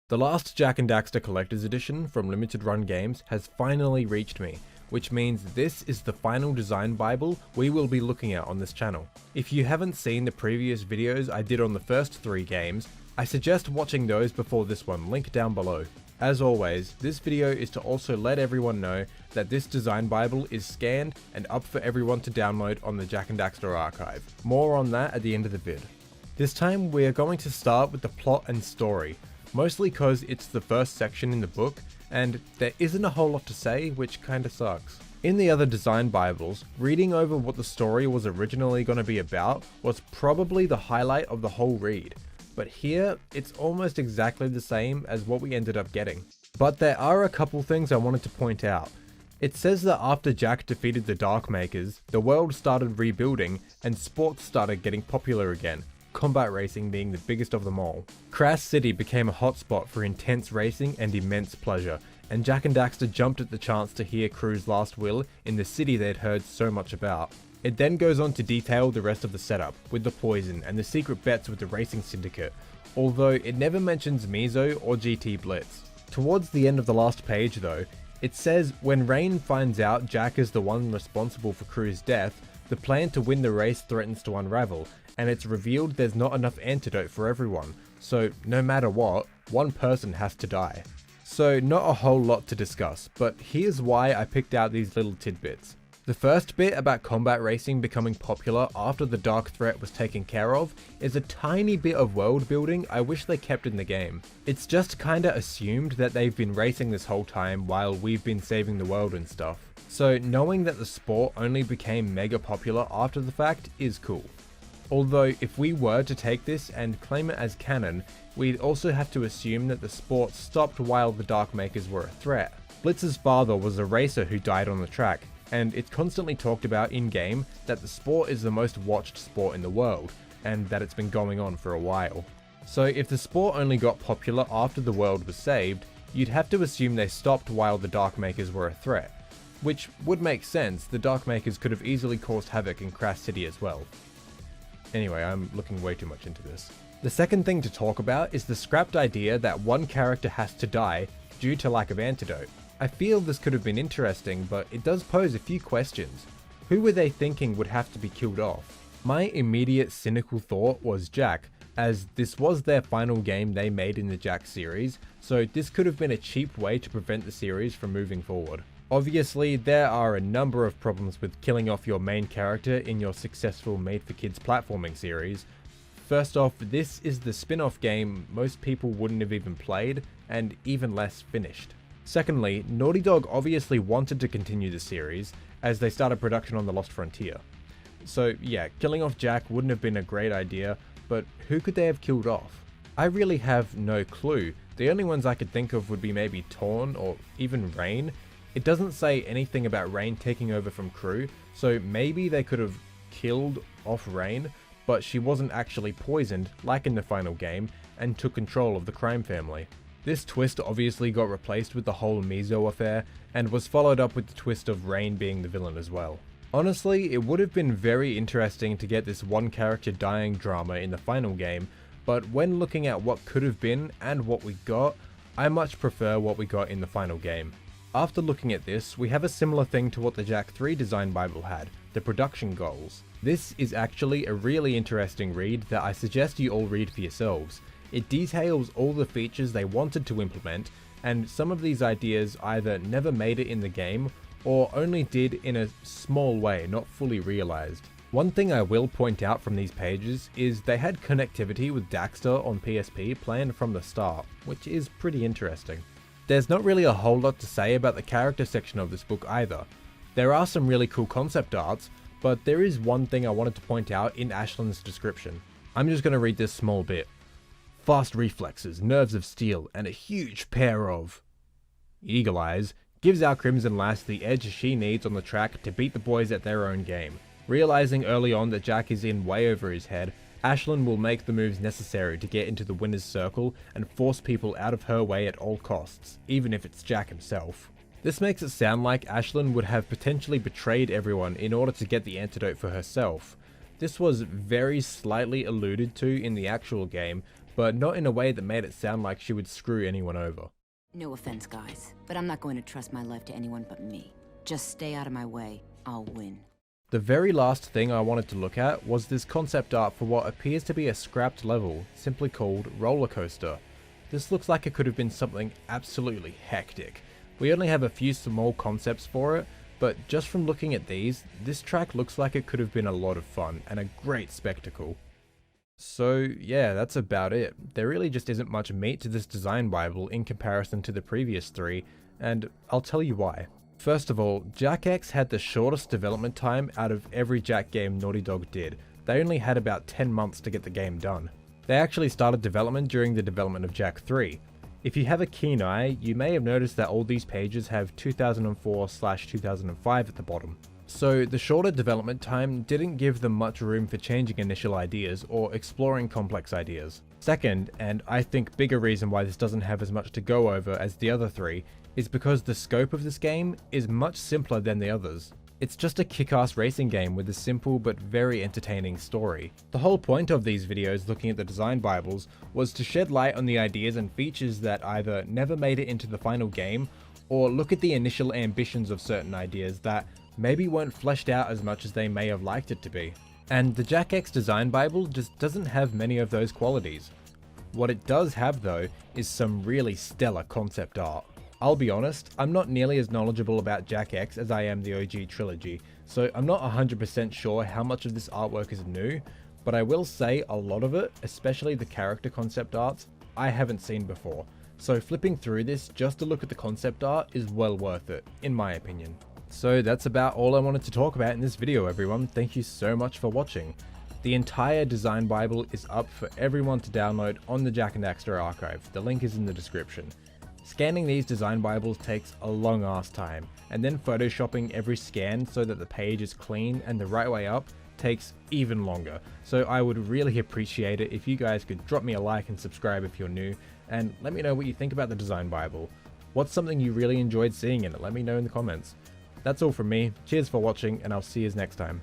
The last Jak and Daxter Collector's Edition from Limited Run Games has finally reached me, which means this is the final design bible we will be looking at on this channel. If you haven't seen the previous videos I did on the first 3 games, I suggest watching those before this one, link down below. As always, this video is to also let everyone know that this design bible is scanned and up for everyone to download on the Jak and Daxter archive. More on that at the end of the vid. This time we are going to start with the plot and story, mostly cause it's the first section in the book and there isn't a whole lot to say, which kinda sucks. In the other design bibles, reading over what the story was originally going to be about was probably the highlight of the whole read, but here it's almost exactly the same as what we ended up getting. But there are a couple things I wanted to point out. It says that after Jak defeated the Darkmakers, the world started rebuilding and sports started getting popular again, combat racing being the biggest of them all. Crass City became a hotspot for intense racing and immense pleasure, and Jak and Daxter jumped at the chance to hear Crew's last will in the city they'd heard so much about. It then goes on to detail the rest of the setup, with the poison and the secret bets with the racing syndicate, although it never mentions Mizo or GT Blitz. Towards the end of the last page though, it says when Rain finds out Jak is the one responsible for Crew's death, the plan to win the race threatens to unravel, and it's revealed there's not enough antidote for everyone, so no matter what, one person has to die. So not a whole lot to discuss, but here's why I picked out these little tidbits. The first bit about combat racing becoming popular after the dark threat was taken care of is a tiny bit of world building I wish they kept in the game. It's just kinda assumed that they've been racing this whole time while we've been saving the world and stuff. So knowing that the sport only became mega popular after the fact is cool. Although if we were to take this and claim it as canon, we'd also have to assume that the sport stopped while the Darkmakers were a threat. Blitz's father was a racer who died on the track, and it's constantly talked about in-game that the sport is the most watched sport in the world, and that it's been going on for a while. So if the sport only got popular after the world was saved, you'd have to assume they stopped while the Darkmakers were a threat. Which would make sense, the Darkmakers could have easily caused havoc in Crass City as well. Anyway, I'm looking way too much into this. The second thing to talk about is the scrapped idea that one character has to die due to lack of antidote. I feel this could have been interesting, but it does pose a few questions. Who were they thinking would have to be killed off? My immediate cynical thought was Jak, as this was their final game they made in the Jak series, so this could have been a cheap way to prevent the series from moving forward. Obviously, there are a number of problems with killing off your main character in your successful made-for-kids platforming series. First off, this is the spin-off game most people wouldn't have even played, and even less finished. Secondly, Naughty Dog obviously wanted to continue the series, as they started production on The Lost Frontier. So yeah, killing off Jak wouldn't have been a great idea, but who could they have killed off? I really have no clue. The only ones I could think of would be maybe Torn or even Rain. It doesn't say anything about Rain taking over from Crew, so maybe they could have killed off Rain, but she wasn't actually poisoned like in the final game and took control of the crime family. This twist obviously got replaced with the whole Mizo affair and was followed up with the twist of Rain being the villain as well. Honestly, it would have been very interesting to get this one character dying drama in the final game, but when looking at what could have been and what we got, I much prefer what we got in the final game. After looking at this, we have a similar thing to what the Jak 3 design bible had, the production goals. This is actually a really interesting read that I suggest you all read for yourselves. It details all the features they wanted to implement, and some of these ideas either never made it in the game, or only did in a small way, not fully realized. One thing I will point out from these pages is they had connectivity with Daxter on PSP planned from the start, which is pretty interesting. There's not really a whole lot to say about the character section of this book either. There are some really cool concept arts, but there is one thing I wanted to point out in Ashland's description. I'm just going to read this small bit. Fast reflexes, nerves of steel, and a huge pair of eagle eyes gives our Crimson Lass the edge she needs on the track to beat the boys at their own game. Realizing early on that Jak is in way over his head, Ashland will make the moves necessary to get into the winner's circle and force people out of her way at all costs, even if it's Jak himself. This makes it sound like Ashland would have potentially betrayed everyone in order to get the antidote for herself, This was very slightly alluded to in the actual game, but not in a way that made it sound like she would screw anyone over. No offense, guys, but I'm not going to trust my life to anyone but me. Just stay out of my way. I'll win. The very last thing I wanted to look at was this concept art for what appears to be a scrapped level, simply called Roller Coaster. This looks like it could have been something absolutely hectic. We only have a few small concepts for it, but just from looking at these, this track looks like it could have been a lot of fun and a great spectacle. So yeah, that's about it. There really just isn't much meat to this design bible in comparison to the previous three, and I'll tell you why. First of all, Jak X had the shortest development time out of every Jak game Naughty Dog did. They only had about 10 months to get the game done. They actually started development during the development of Jak 3. If you have a keen eye, you may have noticed that all these pages have 2004/2005 at the bottom. So the shorter development time didn't give them much room for changing initial ideas or exploring complex ideas. Second, and I think bigger reason why this doesn't have as much to go over as the other three, is because the scope of this game is much simpler than the others. It's just a kick-ass racing game with a simple but very entertaining story. The whole point of these videos looking at the design bibles was to shed light on the ideas and features that either never made it into the final game, or look at the initial ambitions of certain ideas that maybe weren't fleshed out as much as they may have liked it to be. And the Jak X design bible just doesn't have many of those qualities. What it does have though is some really stellar concept art. I'll be honest, I'm not nearly as knowledgeable about Jak X as I am the OG trilogy, so I'm not 100% sure how much of this artwork is new, but I will say a lot of it, especially the character concept arts, I haven't seen before. So flipping through this just to look at the concept art is well worth it, in my opinion. So that's about all I wanted to talk about in this video, everyone. Thank you so much for watching. The entire design bible is up for everyone to download on the Jak and Daxter archive. The link is in the description. Scanning these design bibles takes a long ass time, and then photoshopping every scan so that the page is clean and the right way up takes even longer. So I would really appreciate it if you guys could drop me a like and subscribe if you're new, and let me know what you think about the design bible. What's something you really enjoyed seeing in it? Let me know in the comments. That's all from me. Cheers for watching, and I'll see you next time.